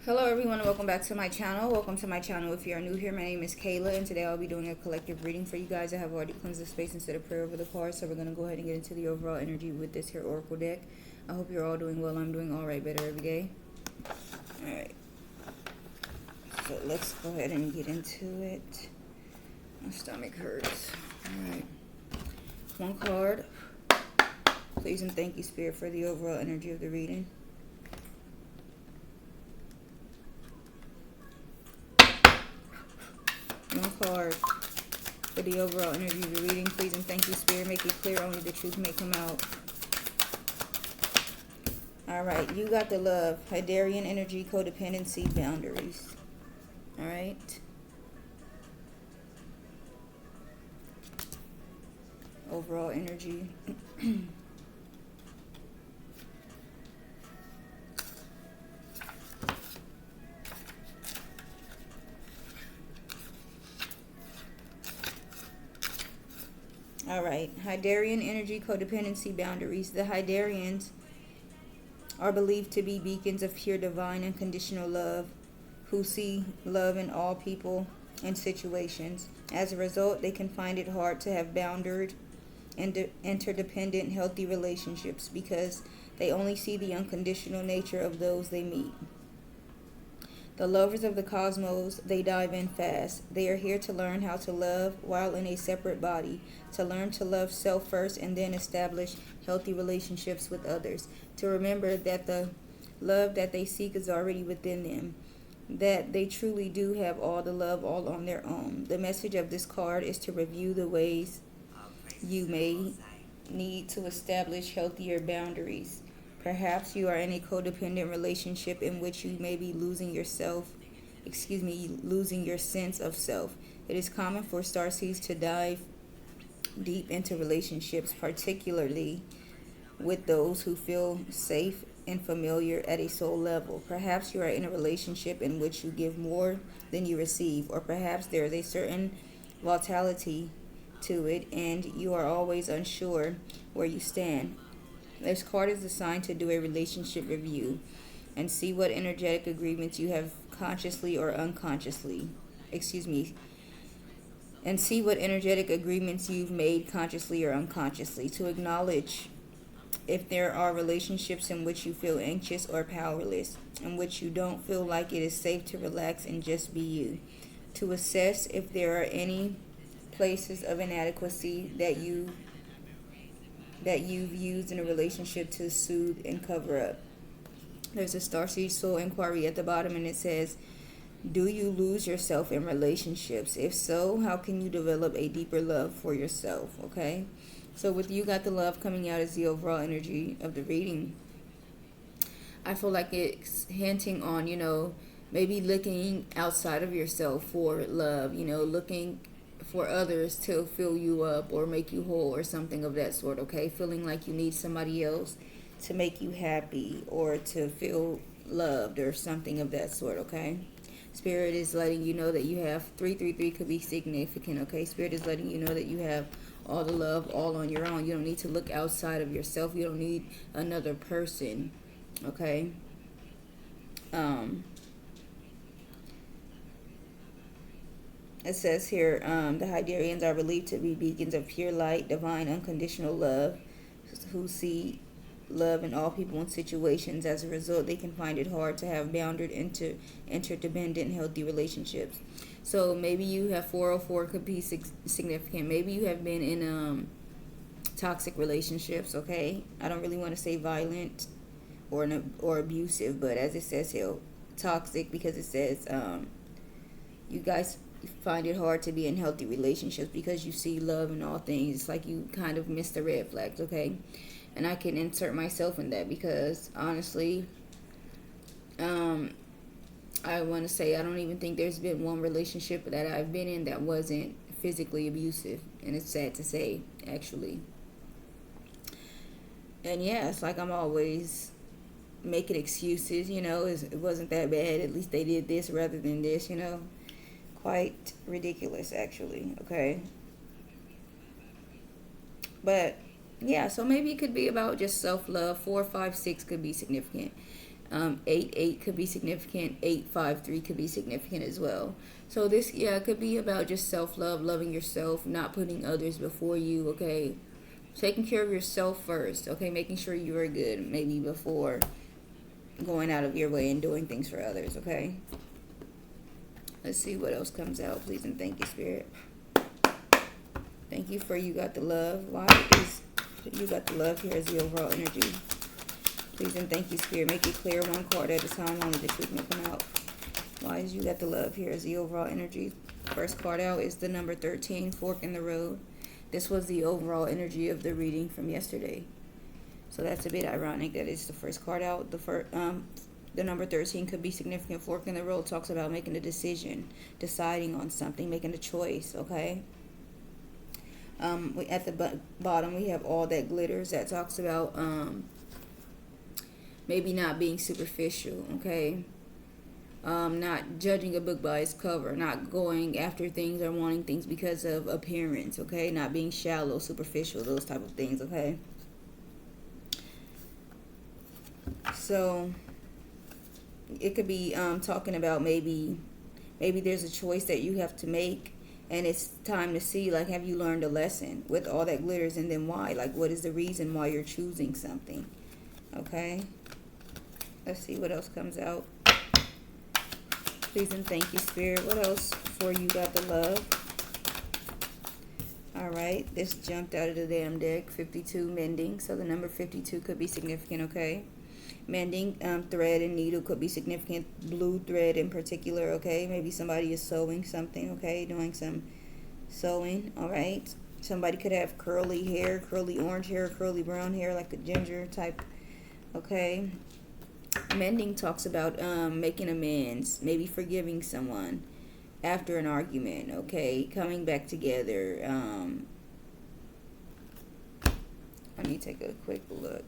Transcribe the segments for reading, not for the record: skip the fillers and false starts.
Hello everyone and welcome back to my channel. Welcome to my channel. If you are new here, my name is Kayla and today I'll be doing a collective reading for you guys. I have already cleansed the space instead of prayer over the cards, so we're going to go ahead and get into the overall energy with this here oracle deck. I hope you're all doing well. I'm doing alright, better every day. Alright, so let's go ahead and get into it. My stomach hurts. Alright, one card. Please and thank you, Spirit, for the overall energy of the reading. One card for the overall energy of the reading. Please and thank you, Spirit. Make it clear, only the truth may come out. Alright, you got the love. Hydarian energy, codependency, boundaries. Alright. Overall energy. Alright, Hydarian energy, codependency, boundaries. The Hydarians are believed to be beacons of pure, divine, unconditional love who see love in all people and situations. As a result, they can find it hard to have bounded and interdependent, healthy relationships because they only see the unconditional nature of those they meet. The lovers of the cosmos, they dive in fast. They are here to learn how to love while in a separate body, to learn to love self first and then establish healthy relationships with others, to remember that the love that they seek is already within them, that they truly do have all the love all on their own. The message of this card is to review the ways you may need to establish healthier boundaries. Perhaps you are in a codependent relationship in which you may be losing your sense of self. It is common for starseeds to dive deep into relationships, particularly with those who feel safe and familiar at a soul level. Perhaps you are in a relationship in which you give more than you receive, or perhaps there is a certain volatility to it and you are always unsure where you stand. This card is assigned to do a relationship review and see what energetic agreements you have consciously or unconsciously, and see what energetic agreements you've made consciously or unconsciously, to acknowledge if there are relationships in which you feel anxious or powerless, in which you don't feel like it is safe to relax and just be you, to assess if there are any places of inadequacy that you've used in a relationship to soothe and cover up. There's a Starseed Soul inquiry at the bottom and it says, do you lose yourself in relationships? If so, how can you develop a deeper love for yourself? Okay, so with you got the love coming out as the overall energy of the reading. I feel like it's hinting on, maybe looking outside of yourself for love, looking for others to fill you up or make you whole or something of that sort, okay? Feeling like you need somebody else to make you happy or to feel loved or something of that sort, okay? Spirit is letting you know that you have 333 could be significant, okay? Spirit is letting you know that you have all the love all on your own. You don't need to look outside of yourself. You don't need another person, okay? It says here, the Hydarians are believed to be beacons of pure light, divine, unconditional love, who see love in all people and situations. As a result, they can find it hard to have bounded, interdependent, healthy relationships. So maybe you have 404 could be significant. Maybe you have been in toxic relationships, okay? I don't really want to say violent or abusive, but as it says here, toxic, because it says you guys find it hard to be in healthy relationships because you see love in all things. It's like you kind of miss the red flags, okay? And I can insert myself in that because honestly, I want to say I don't even think there's been one relationship that I've been in that wasn't physically abusive, and it's sad to say, actually. And yeah, it's like I'm always making excuses, it wasn't that bad, at least they did this rather than this, quite ridiculous, actually, okay? But yeah, so maybe it could be about just self-love. 4, 5, 6 could be significant. 8 could be significant. 853 could be significant as well. So this, yeah, it could be about just self-love, loving yourself, not putting others before you, okay? Taking care of yourself first, okay? Making sure you are good, maybe before going out of your way and doing things for others, okay? Let's see what else comes out. Please and thank you, Spirit. Thank you for you got the love. Why is you got the love here as the overall energy? Please and thank you, Spirit. Make it clear one card at a time. Only the truth may come out. Why is you got the love here as the overall energy? First card out is the number 13, fork in the road. This was the overall energy of the reading from yesterday. So that's a bit ironic that it's the first card out. The number 13 could be significant. Fork in the road talks about making a decision, deciding on something, making a choice, okay? At the bottom, we have all that glitters. That talks about maybe not being superficial, okay? Not judging a book by its cover, not going after things or wanting things because of appearance, okay? Not being shallow, superficial, those type of things, okay? So it could be talking about maybe there's a choice that you have to make, and it's time to see, like, have you learned a lesson with all that glitters, and then why? Like, what is the reason why you're choosing something, okay? Let's see what else comes out. Please and thank you, Spirit. What else for you got the love? All right, this jumped out of the damn deck. 52, mending. So the number 52 could be significant, okay? Mending, thread and needle could be significant. Blue thread in particular, okay? Maybe somebody is sewing something, okay? Doing some sewing, all right? Somebody could have curly hair, curly orange hair, curly brown hair, like a ginger type, okay? Mending talks about making amends, maybe forgiving someone after an argument, okay? Coming back together. Let me take a quick look.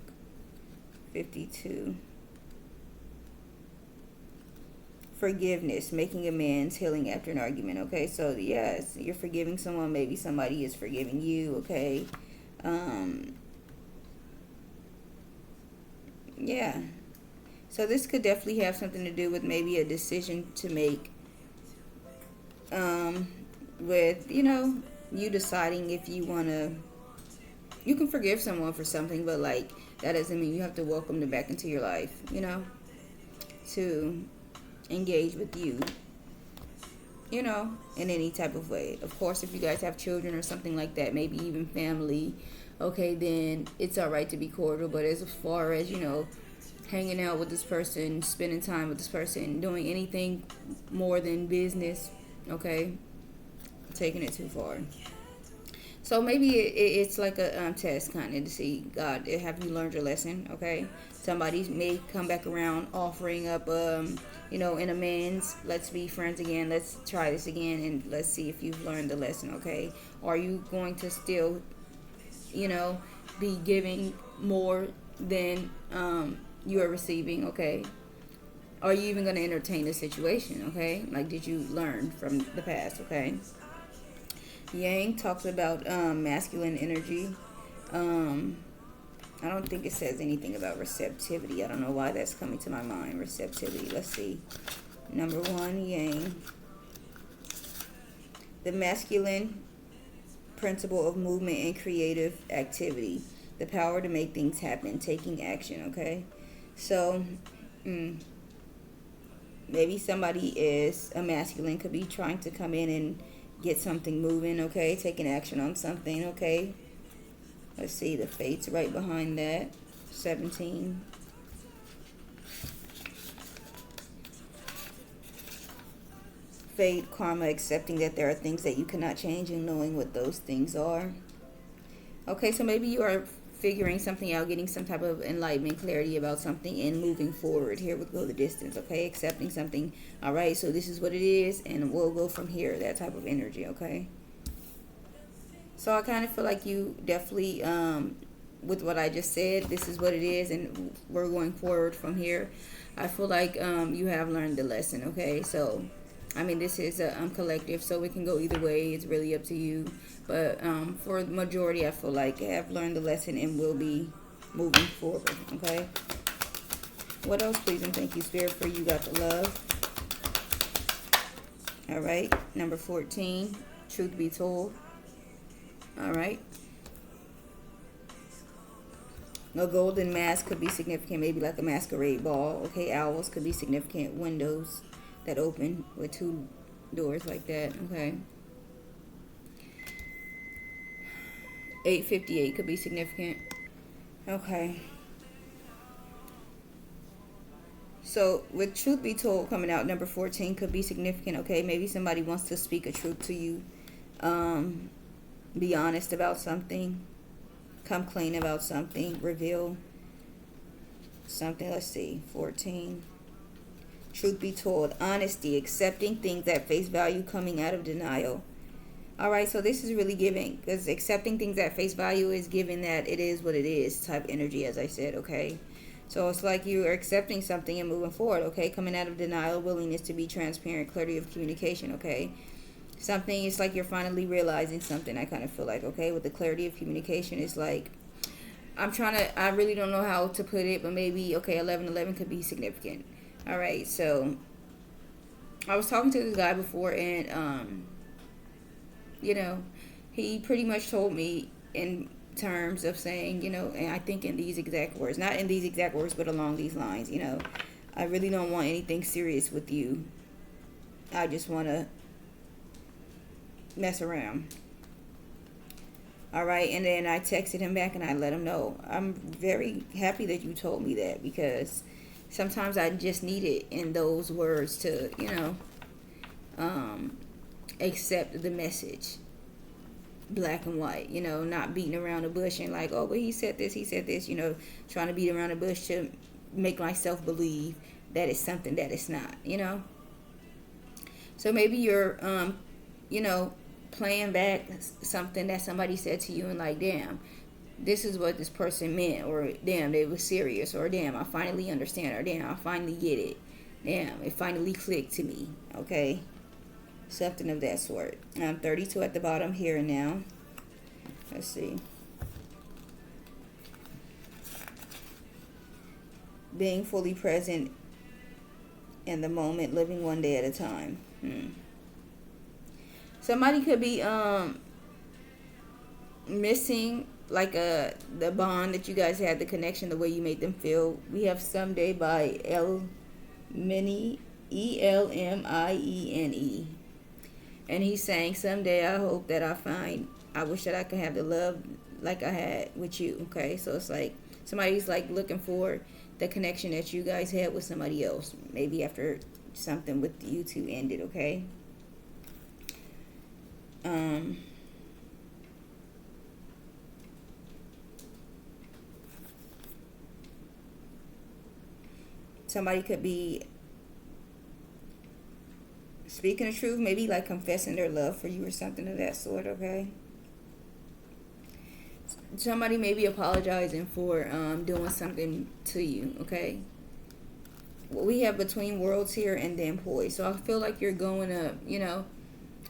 52. Forgiveness, making amends, healing after an argument, okay? So, yes, you're forgiving someone. Maybe somebody is forgiving you, okay? Yeah. So this could definitely have something to do with maybe a decision to make with, you deciding if you want to, you can forgive someone for something, but, like, that doesn't mean you have to welcome them back into your life, to engage with you, in any type of way. Of course, if you guys have children or something like that, maybe even family, okay, then it's all right to be cordial. But as far as, hanging out with this person, spending time with this person, doing anything more than business, okay, taking it too far. So maybe it's like a test kind of to see, God, have you learned your lesson, okay? Somebody may come back around offering up, an amends. Let's be friends again. Let's try this again, and let's see if you've learned the lesson, okay? Are you going to still, be giving more than you are receiving, okay? Are you even going to entertain the situation, okay? Like, did you learn from the past, okay? Yang talks about masculine energy. I don't think it says anything about receptivity. I don't know why that's coming to my mind. Receptivity. Let's see. Number 1, Yang. The masculine principle of movement and creative activity. The power to make things happen. Taking action, okay? So, maybe somebody is a masculine, could be trying to come in and get something moving, okay? Taking action on something, okay? Let's see, the fate's right behind that. 17. Fate, karma, accepting that there are things that you cannot change and knowing what those things are. Okay, so maybe you are figuring something out, getting some type of enlightenment, clarity about something, and moving forward. Here we go the distance, okay? Accepting something. All right, so this is what it is, and we'll go from here. That type of energy, okay? So I kind of feel like you definitely, with what I just said, this is what it is, and we're going forward from here. I feel like you have learned the lesson, okay? So, I mean, this is a collective, so it can go either way. It's really up to you. But for the majority, I feel like I have learned the lesson and will be moving forward, okay? What else, please and thank you, Spirit, for you got the love? All right. Number 14, truth be told. All right. A golden mask could be significant, maybe like a masquerade ball. Okay, owls could be significant. Windows that open with two doors like that. Okay. 858 could be significant. Okay. So with truth be told coming out, number 14 could be significant. Okay, maybe somebody wants to speak a truth to you. Be honest about something. Come clean about something. Reveal something. Let's see. 14. Truth be told. Honesty. Accepting things at face value. Coming out of denial. Alright, so this is really giving. Because accepting things at face value is giving that it is what it is type energy, as I said. Okay. So it's like you are accepting something and moving forward. Okay. Coming out of denial. Willingness to be transparent. Clarity of communication. Okay. Something, it's like you're finally realizing something, I kind of feel like, okay, with the clarity of communication, it's like, I really don't know how to put it, but maybe, okay, 1111 could be significant. All right, so I was talking to this guy before, and, he pretty much told me in terms of saying, and I think in these exact words, not in these exact words, but along these lines, I really don't want anything serious with you. I just want to mess around. All right, and then I texted him back and I let him know, I'm very happy that you told me that, because sometimes I just need it in those words to accept the message, black and white, not beating around the bush and like, oh, but he said this, trying to beat around the bush to make myself believe that it's something that it's not. So maybe you're playing back something that somebody said to you and like, damn, this is what this person meant, or damn, they was serious, or damn, I finally understand, or damn, I finally get it, damn, it finally clicked to me. Okay, something of that sort. 32 at the bottom, here and now. Let's see. Being fully present in the moment, living one day at a time. Somebody could be missing like the bond that you guys had, the connection, the way you made them feel. We have Someday by Elmine, Elmine, and he's saying, someday I hope that I wish that I could have the love like I had with you. Okay, so it's like somebody's like looking for the connection that you guys had with somebody else, maybe after something with you two ended. Okay. Somebody could be speaking the truth, maybe like confessing their love for you or something of that sort. Okay. Somebody may be apologizing for doing something to you. Okay. We have between worlds here and then poise. So I feel like you're going up,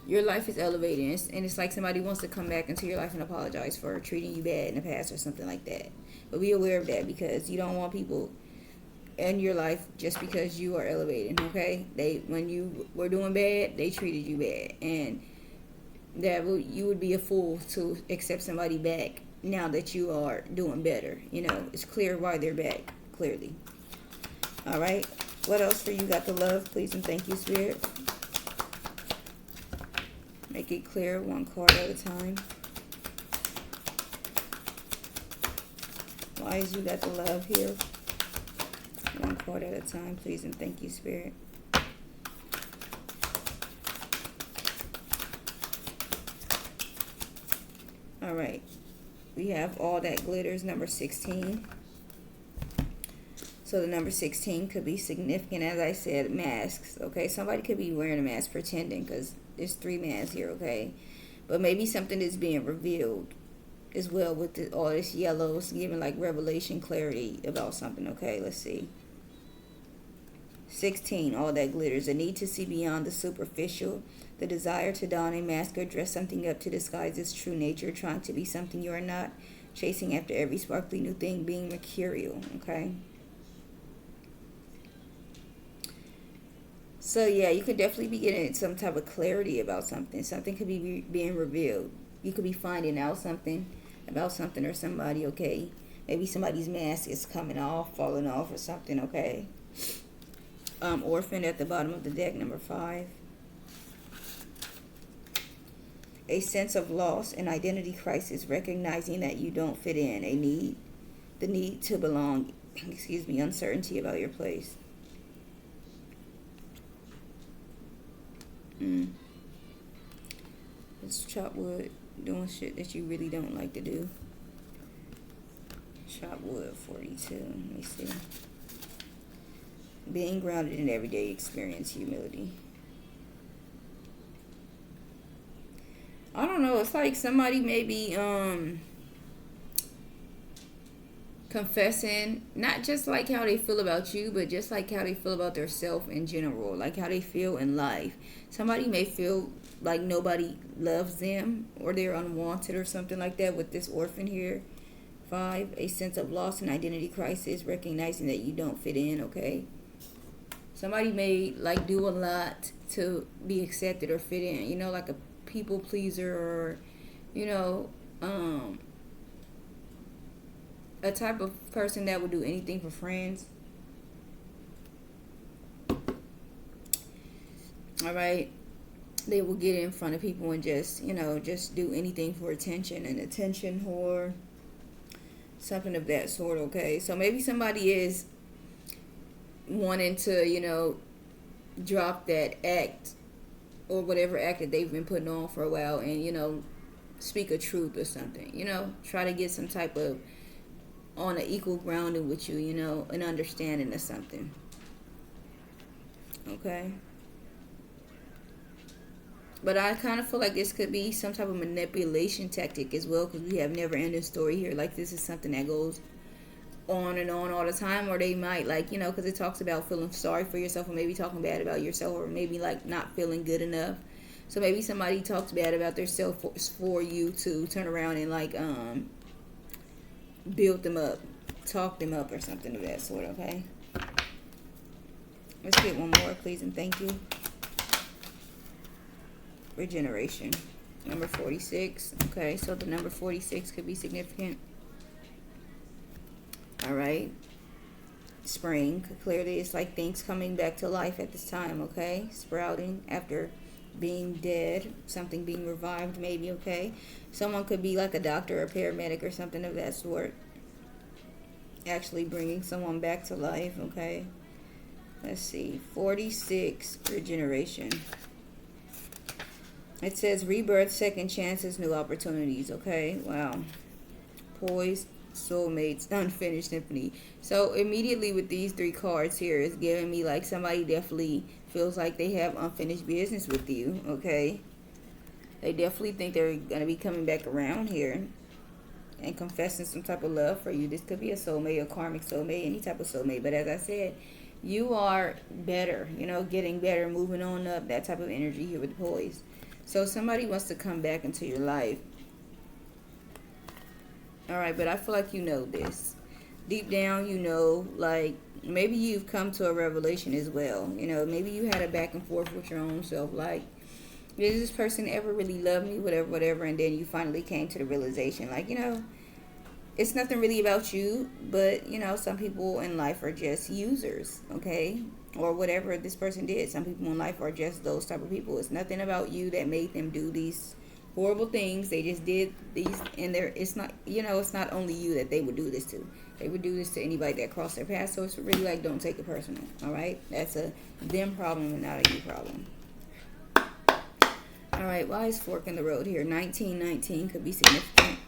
your life is elevating, and it's like somebody wants to come back into your life and apologize for treating you bad in the past or something like that. But be aware of that, because you don't want people in your life just because you are elevating. Okay, when you were doing bad, they treated you bad, and you would be a fool to accept somebody back now that you are doing better. It's clear why they're back, clearly. All right, what else for you got the love, please and thank you, Spirit? Make it clear, one card at a time. Why is you got the love here? One card at a time, please and thank you, Spirit. All right. We have all that glitters, number 16. So the number 16 could be significant, as I said, masks. Okay, somebody could be wearing a mask, pretending, because there's 3 masks here. Okay, but maybe something is being revealed as well with all this yellow. It's giving like revelation, clarity about something. Okay, let's see. 16, all that glitters. A need to see beyond the superficial. The desire to don a mask or dress something up to disguise its true nature. Trying to be something you are not. Chasing after every sparkly new thing. Being mercurial. Okay. So yeah, you could definitely be getting some type of clarity about something. Something could be being revealed. You could be finding out something about something or somebody. Okay, maybe somebody's mask is coming off, falling off, or something. Okay. Orphan at the bottom of the deck, number 5. A sense of loss and identity crisis, recognizing that you don't fit in. The need to belong. Excuse me, uncertainty about your place. Let's chop wood, doing shit that you really don't like to do. Chop wood, 42. Let me see. Being grounded in everyday experience, humility. I don't know. It's like somebody maybe confessing, not just like how they feel about you, but just like how they feel about their self in general, like how they feel in life. Somebody may feel like nobody loves them, or they're unwanted or something like that with this orphan here. 5, a sense of loss and identity crisis, recognizing that you don't fit in. Okay, somebody may like do a lot to be accepted or fit in, you know, like a people pleaser, or you know, a type of person that would do anything for friends. All right, they will get in front of people and just, you know, just do anything for attention, an attention whore, something of that sort. Okay, so maybe somebody is wanting to, you know, drop that act or whatever act that they've been putting on for a while, and, you know, speak a truth or something, you know, try to get some type of on an equal grounding with you, you know, an understanding of something. Okay, but I kind of feel like this could be some type of manipulation tactic as well, because we have never ending story here. Like, this is something that goes on and on all the time, or they might, like, you know, because it talks about feeling sorry for yourself, or maybe talking bad about yourself, or maybe like not feeling good enough. So maybe somebody talks bad about themselves for you to turn around and like build them up, talk them up, or something of that sort. Okay, let's get one more, please and thank you. Regeneration, number 46. Okay, so the number 46 could be significant. All right, spring, clearly it's like things coming back to life at this time. Okay, sprouting after being dead, something being revived maybe. Okay, someone could be like a doctor or paramedic or something of that sort, actually bringing someone back to life. Okay, let's see, 46, regeneration. It says rebirth, second chances, new opportunities. Okay, wow. Poised, soulmates, unfinished symphony. So immediately with these 3 cards here, it's giving me like somebody definitely feels like they have unfinished business with you. Okay, they definitely think they're going to be coming back around here and confessing some type of love for you. This could be a soulmate, a karmic soulmate, any type of soulmate. But as I said, you are better, you know, getting better, moving on up, that type of energy here with the poise. So somebody wants to come back into your life. All right, but I feel like you know this. Deep down, you know, like maybe you've come to a revelation as well. You know, maybe you had a back and forth with your own self. Like, did this person ever really love me? Whatever, whatever. And then you finally came to the realization, like, you know, it's nothing really about you, but, you know, some people in life are just users, okay? Or whatever this person did. Some people in life are just those type of people. It's nothing about you that made them do these horrible things. They just did these, and it's not, you know, it's not only you that they would do this to. They would do this to anybody that crossed their path. So it's really like, don't take it personal, all right? That's a them problem and not a you problem. All right, why is fork in the road here? 1919 could be significant.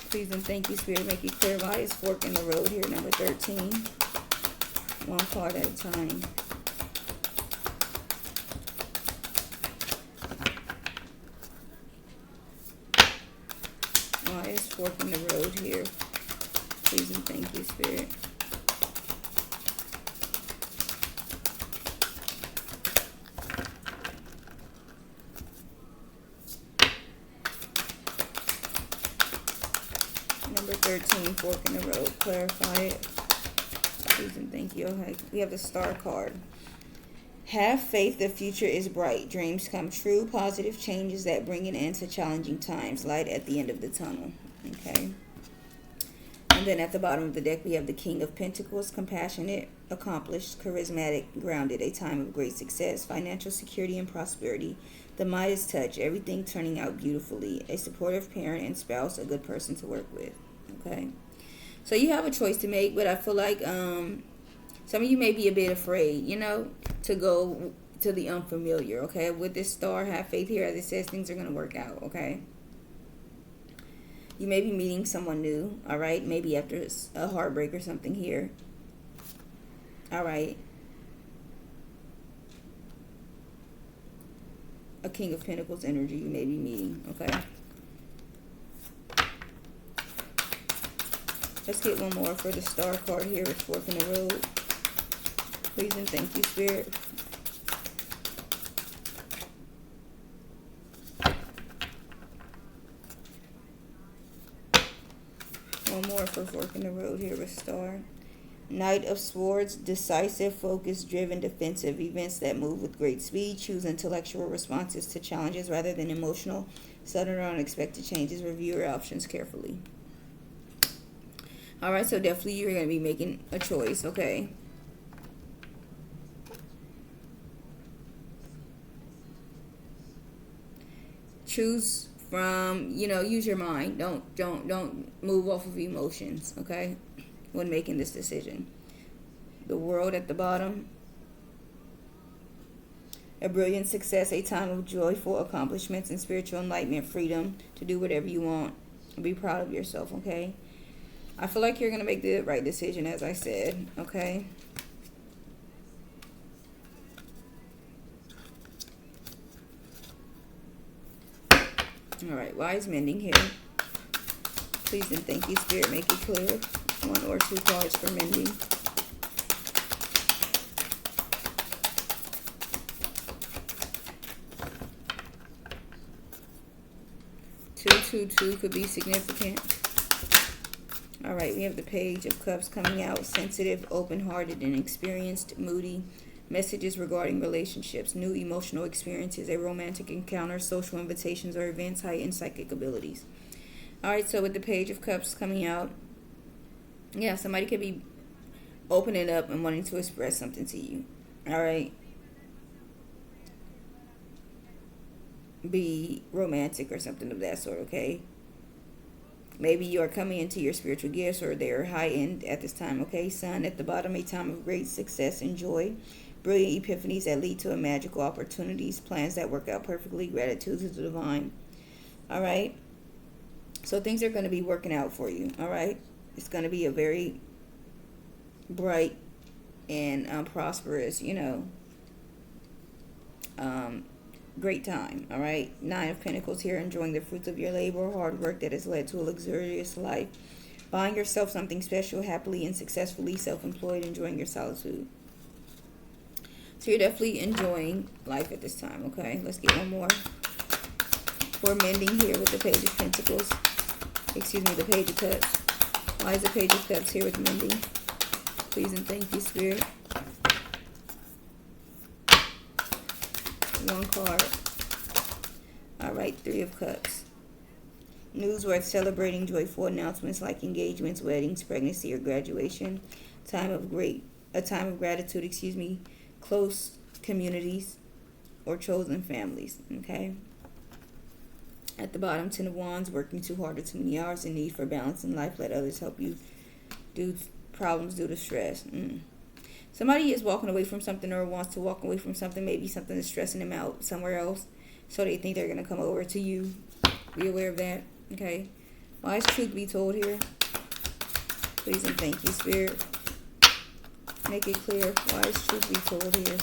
Please and thank you, Spirit, make it clear. Why is fork in the road here? Number 13. One card at a time. Why is fork in the road here? Please and thank you, Spirit. Number 13, fork in the road. Clarify it. Please and thank you. Okay, we have the star card. Have faith, the future is bright. Dreams come true. Positive changes that bring an end to challenging times. Light at the end of the tunnel. Okay. And then at the bottom of the deck, we have the King of Pentacles. Compassionate, accomplished, charismatic, grounded. A time of great success. Financial security and prosperity. The Midas touch. Everything turning out beautifully. A supportive parent and spouse. A good person to work with. Okay. So you have a choice to make, but I feel like some of you may be a bit afraid, to go to the unfamiliar, okay? With this star, have faith here. As it says, things are going to work out, okay? You may be meeting someone new, all right? Maybe after a heartbreak or something here. All right. A King of Pentacles energy you may be meeting, okay? Let's get one more for the star card here with Fork in the Road. Please and thank you, Spirit. One more for Fork in the Road here with Star. Knight of Swords, decisive, focused, driven, defensive. Events that move with great speed. Choose intellectual responses to challenges rather than emotional. Sudden or unexpected changes. Review your options carefully. All right, so definitely you're going to be making a choice, okay? Choose from, use your mind. Don't move off of emotions, okay? When making this decision. The World at the bottom. A brilliant success, a time of joyful accomplishments and spiritual enlightenment, freedom to do whatever you want. Be proud of yourself, okay? I feel like you're going to make the right decision, as I said, okay? All right, wise mending here. Please and thank you, Spirit, make it clear. 1 or 2 cards for mending. Two could be significant. All right, we have the Page of Cups coming out. Sensitive, open-hearted, and experienced. Moody. Messages regarding relationships, new emotional experiences, a romantic encounter, social invitations or events, heightened psychic abilities. All right, so with the Page of Cups coming out, yeah, somebody could be opening up and wanting to express something to you. All right. Be romantic or something of that sort, okay? Maybe you are coming into your spiritual gifts or they're heightened at this time, okay? Sun at the bottom, a time of great success and joy. Brilliant epiphanies that lead to a magical opportunities. Plans that work out perfectly. Gratitude to the divine. All right? So things are going to be working out for you, all right? It's going to be a very bright and prosperous, great time, all right? 9 of Pentacles here, enjoying the fruits of your labor, hard work that has led to a luxurious life. Buying yourself something special, happily and successfully self-employed, enjoying your solitude. So you're definitely enjoying life at this time, okay? Let's get one more. We're mending here with the Page of Pentacles. Excuse me, the Page of Cups. Why is the Page of Cups here with mending? Please and thank you, Spirit. 1 card. All right, 3 of Cups. News worth celebrating, joyful announcements like engagements, weddings, pregnancy, or graduation. A time of gratitude, close communities or chosen families, okay? At the bottom, 10 of Wands, working too hard or too many hours, in need for balance in life. Let others help you do problems due to stress. Somebody is walking away from something or wants to walk away from something. Maybe something is stressing them out somewhere else. So they think they're going to come over to you. Be aware of that. Okay. Why is truth be told here? Please and thank you, Spirit. Make it clear. Why is truth be told here?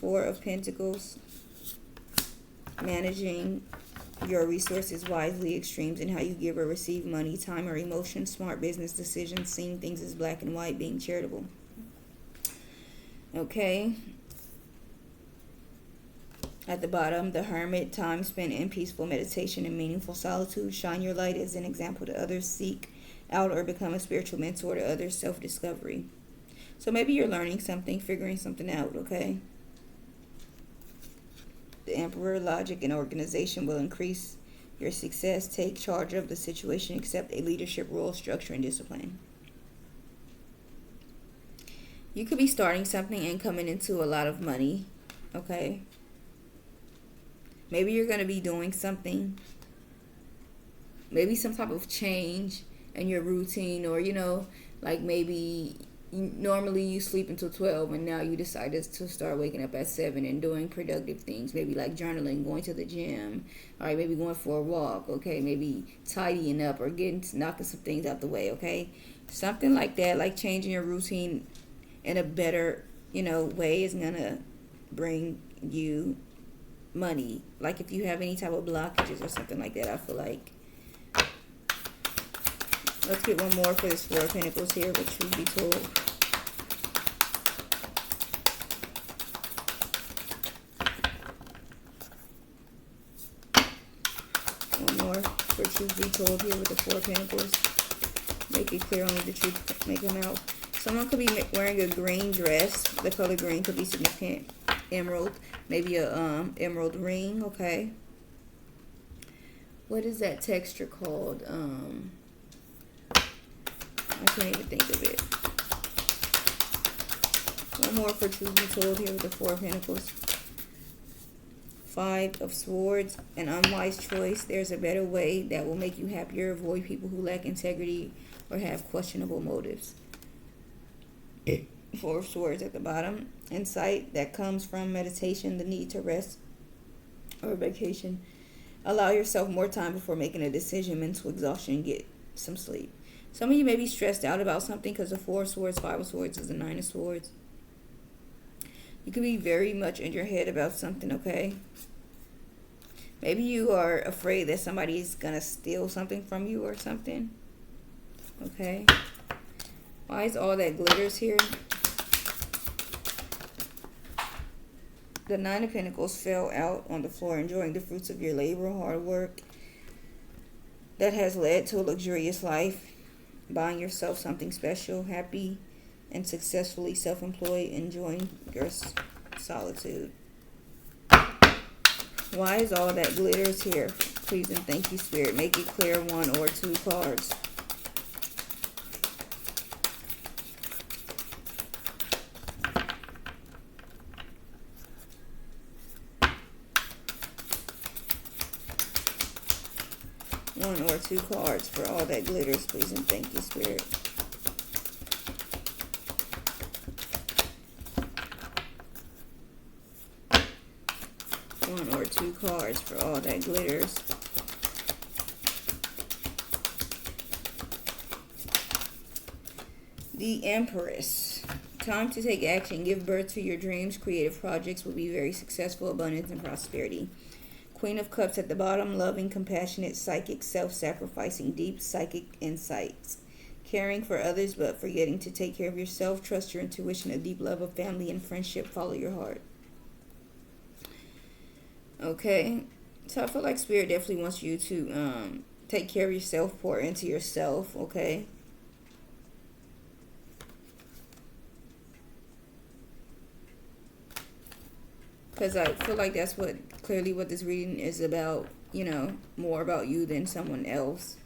4 of Pentacles. Managing your resources wisely, extremes in how you give or receive money, time, or emotion, smart business decisions, seeing things as black and white, being charitable. Okay. At the bottom, the Hermit, time spent in peaceful meditation and meaningful solitude. Shine your light as an example to others. Seek out or become a spiritual mentor to others. Self-discovery. So maybe you're learning something, figuring something out, okay? The Emperor, logic and organization will increase your success. Take charge of the situation, accept a leadership role, structure, and discipline. You could be starting something and coming into a lot of money, okay? Maybe you're going to be doing something, maybe some type of change in your routine, or, like maybe normally you sleep until 12 and now you decided to start waking up at 7 and doing productive things, maybe like journaling, going to the gym, all right, maybe going for a walk, okay, maybe tidying up or knocking some things out the way, okay? Something like that, like changing your routine in a better, way is gonna bring you money. Like if you have any type of blockages or something like that, I feel like. Let's get one more for this Four of Pentacles here, what truth be told. One more for truth be told here with the Four of Pentacles. Make it clear, only the truth make them out. Someone could be wearing a green dress. The color green could be significant. Emerald, maybe a emerald ring, okay? What is that texture called? I can't even think of it. One more for truth be told here with the Four of Pentacles. Five of Swords, an unwise choice. There's a better way that will make you happier. Avoid people who lack integrity or have questionable motives. Four of Swords at the bottom. Insight that comes from meditation, the need to rest or vacation. Allow yourself more time before making a decision. Mental exhaustion, get some sleep. Some of you may be stressed out about something because the Four of Swords, Five of Swords is the Nine of Swords. You could be very much in your head about something, okay? Maybe you are afraid that somebody's going to steal something from you or something. Okay. Why is all that glitters here? The Nine of Pentacles fell out on the floor, enjoying the fruits of your labor, hard work that has led to a luxurious life. Buying yourself something special, happy and successfully self-employed, enjoying your solitude. Why is all that glitters here? Please and thank you, Spirit. Make it clear, one or two cards. One or two cards for all that glitters, please and thank you, Spirit. One or two cards for all that glitters. The Empress. Time to take action. Give birth to your dreams. Creative projects will be very successful. Abundance and prosperity. Queen of Cups at the bottom. Loving, compassionate, psychic, self-sacrificing, deep psychic insights. Caring for others but forgetting to take care of yourself. Trust your intuition. A deep love of family and friendship. Follow your heart. Okay. So I feel like Spirit definitely wants you to take care of yourself. Pour into yourself. Okay. Because I feel like that's clearly what this reading is about, more about you than someone else.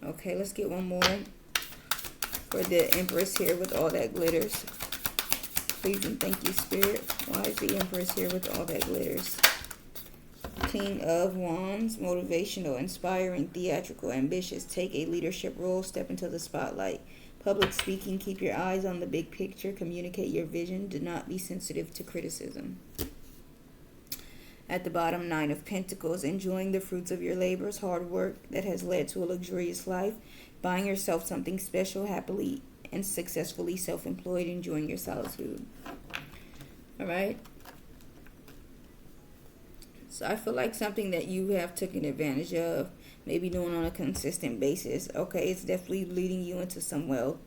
Okay, let's get one more for the Empress here with all that glitters. Please and thank you, Spirit. Why is the Empress here with all that glitters? King of Wands, motivational, inspiring, theatrical, ambitious. Take a leadership role, step into the spotlight. Public speaking, keep your eyes on the big picture, communicate your vision, do not be sensitive to criticism. At the bottom, Nine of Pentacles, enjoying the fruits of your labors, hard work that has led to a luxurious life, buying yourself something special, happily and successfully self-employed, enjoying your solitude. All right? So I feel like something that you have taken advantage of, maybe doing on a consistent basis, okay? It's definitely leading you into some wealth,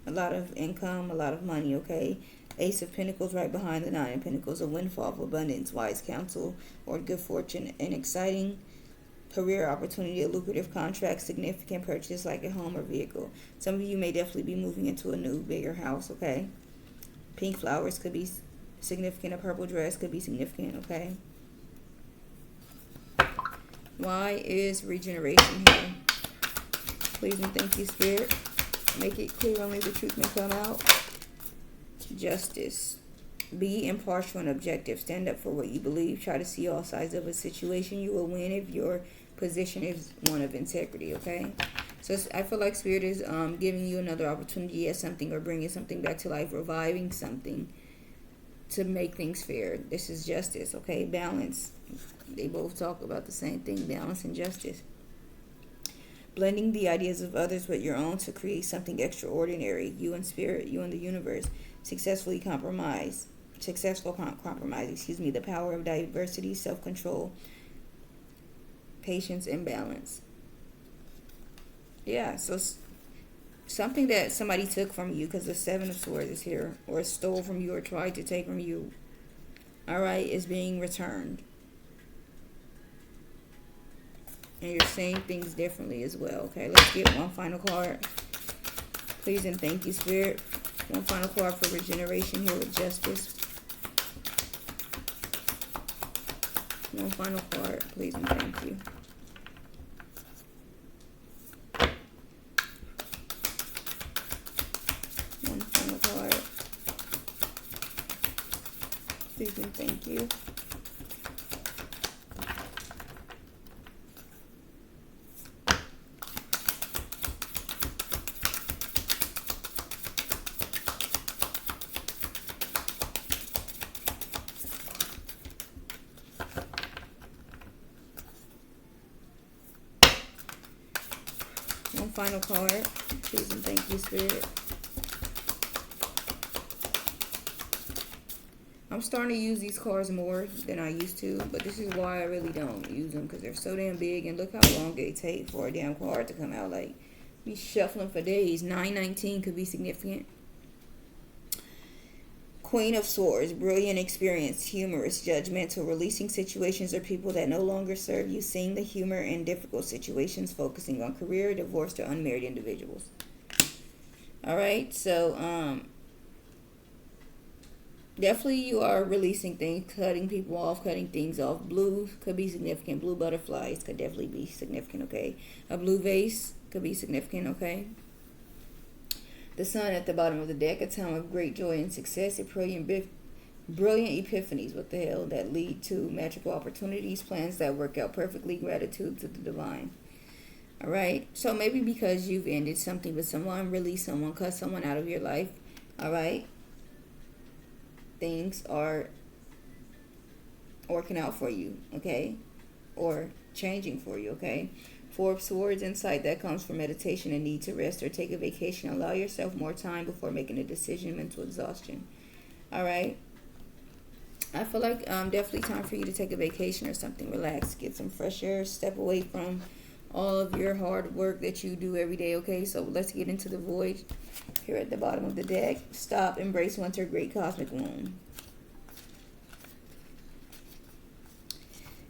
a lot of income, a lot of money, okay? Ace of Pentacles right behind the Nine of Pentacles, a windfall of abundance, wise counsel, or good fortune, an exciting career opportunity, a lucrative contract, significant purchase like a home or vehicle. Some of you may definitely be moving into a new, bigger house, okay? Pink flowers could be significant. A purple dress could be significant, okay? Why is regeneration here? Please and thank you, Spirit. Make it clear, only the truth may come out. Justice. Be impartial and objective. Stand up for what you believe. Try to see all sides of a situation. You will win if your position is one of integrity, okay? So I feel like Spirit is giving you another opportunity at something, or bringing something back to life, reviving something to make things fair. This is justice, okay? Balance. They both talk about the same thing, balance and justice. Blending the ideas of others with your own to create something extraordinary. You and Spirit, you and the universe. Successful compromise, the power of diversity, self-control, patience, and balance. Yeah, so something that somebody took from you, because the Seven of Swords is here, or stole from you, or tried to take from you, all right, is being returned. And you're seeing things differently as well, okay? Let's get one final card. Please and thank you, Spirit. One final card for regeneration here with justice. One final card, please and thank you. One final card. Please and thank you. One final card. Please and thank you, Spirit. I'm starting to use these cards more than I used to, but this is why I really don't use them, because they're so damn big, and look how long they take for a damn card to come out. Like, be shuffling for days. 919 could be significant. Queen of Swords, brilliant, experienced, humorous, judgmental, releasing situations or people that no longer serve you, seeing the humor in difficult situations, focusing on career, divorced, or unmarried individuals. All right, so definitely you are releasing things, cutting people off, cutting things off. Blue could be significant. Blue butterflies could definitely be significant, okay? A blue vase could be significant, okay? The Sun at the bottom of the deck, a time of great joy and success, brilliant epiphanies, what the hell, that lead to magical opportunities, plans that work out perfectly, gratitude to the divine. All right, so maybe because you've ended something with someone, released someone, cut someone out of your life, all right, things are working out for you, okay, or changing for you, okay. Four of Swords, insight that comes from meditation and need to rest or take a vacation. Allow yourself more time before making a decision. Mental exhaustion. All right. I feel like definitely time for you to take a vacation or something. Relax. Get some fresh air. Step away from all of your hard work that you do every day. Okay, so let's get into the void here at the bottom of the deck. Stop. Embrace winter. Great cosmic womb.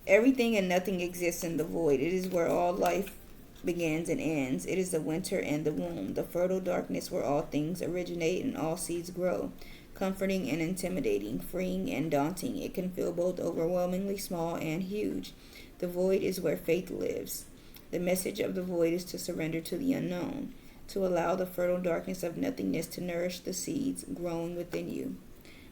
Everything and nothing exists in the void. It is where all life begins and ends. It is the winter and the womb, the fertile darkness where all things originate and all seeds grow. Comforting and intimidating, freeing and daunting. It can feel both overwhelmingly small and huge. The void is where faith lives. The message of the void is to surrender to the unknown, to allow the fertile darkness of nothingness to nourish the seeds growing within you.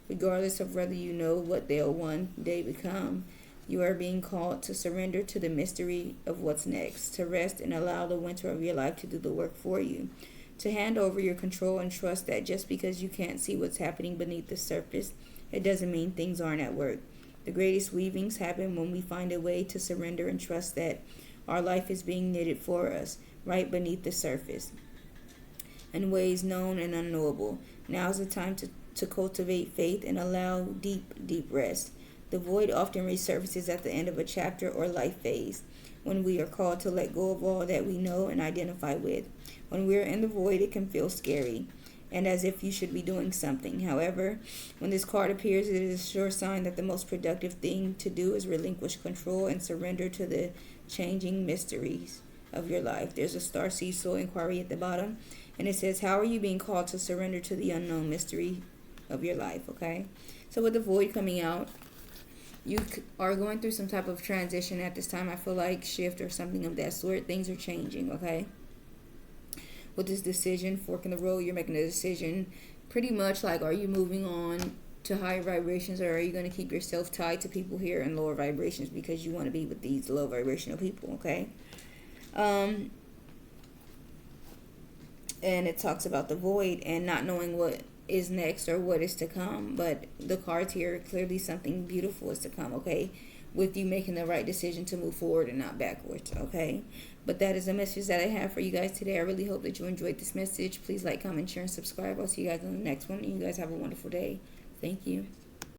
Regardless of whether you know what they'll one day become, you are being called to surrender to the mystery of what's next, to rest and allow the winter of your life to do the work for you, to hand over your control and trust that just because you can't see what's happening beneath the surface, it doesn't mean things aren't at work. The greatest weavings happen when we find a way to surrender and trust that our life is being knitted for us, right beneath the surface, in ways known and unknowable. Now is the time to cultivate faith and allow deep, deep rest. The void often resurfaces at the end of a chapter or life phase, when we are called to let go of all that we know and identify with. When we are in the void, it can feel scary and as if you should be doing something. However, when this card appears, it is a sure sign that the most productive thing to do is relinquish control and surrender to the changing mysteries of your life. There's a Starseed Soul inquiry at the bottom, and it says, how are you being called to surrender to the unknown mystery of your life, okay? So with the Void coming out, you are going through some type of transition at this time. I feel like shift or something of that sort. Things are changing, okay? With this decision, fork in the road, you're making a decision. Pretty much like, are you moving on to higher vibrations, or are you going to keep yourself tied to people here in lower vibrations because you want to be with these low vibrational people, okay? And it talks about the void and not knowing what is next or what is to come, but the cards here, clearly something beautiful is to come, okay, with you making the right decision to move forward and not backwards, okay? But that is the message that I have for you guys today. I really hope that you enjoyed this message. Please like, comment, share, and subscribe. I'll see you guys on the next one, and you guys have a wonderful day. Thank you.